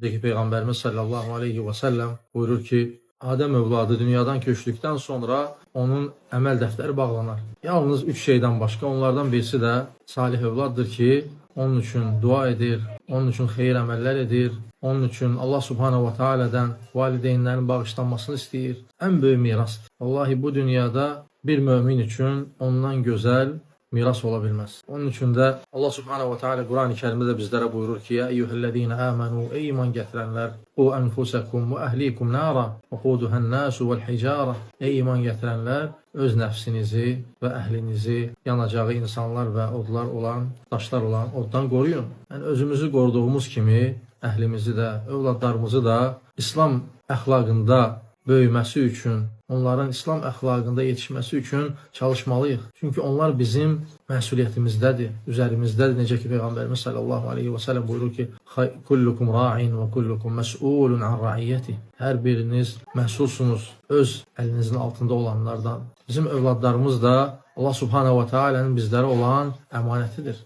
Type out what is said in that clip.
Deyək Peyğəmbərimiz sallallahu aleyhi və səlləm buyurur ki, Adəm övladı dünyadan köçdükdən sonra onun əməl dəftəri bağlanar. Yalnız 3 şeydən başqa, onlardan birisi də salih övladdır ki, onun üçün dua edir, onun üçün xeyir əməllər edir, onun üçün Allah subhanahu wa ta'alədən valideynlərin bağışlanmasını istəyir. Ən böyük mirasdır. Vallahi bu dünyada bir mömin üçün ondan gözəl miras ola bilməz. Onun üçün də Allah subhanahu wa ta'ala Quran-ı Kərimdə də bizlərə buyurur ki, ya eyyuhellezine amanu, ey iman gətirənlər, qu anfusakum və əhlikum nara və quduhən-nasu vəl-hicara. Ey iman gətirənlər, öz nəfsinizi və əhlinizi yanacağı insanlar və odlar olan, daşlar olan oddan qoruyun. Yəni özümüzü qoruduğumuz kimi əhlimizi də, övladlarımızı da İslam əxlaqında böyüməsi üçün, onların İslam əxlaqında yetişməsi üçün çalışmalıyıq. Çünki onlar bizim məsuliyyətimizdədir, üzərimizdədir. Necə ki, Peyğəmbərimiz sallallahu aleyhi və səlləm buyurur ki, kullukum ra'in və kullukum məs'ulun an ra'iyyəti. Hər biriniz məsulsunuz öz əlinizin altında olanlardan. Bizim övladlarımız da Allah subhanahu wa ta'alənin bizlərə olan əmanətidir.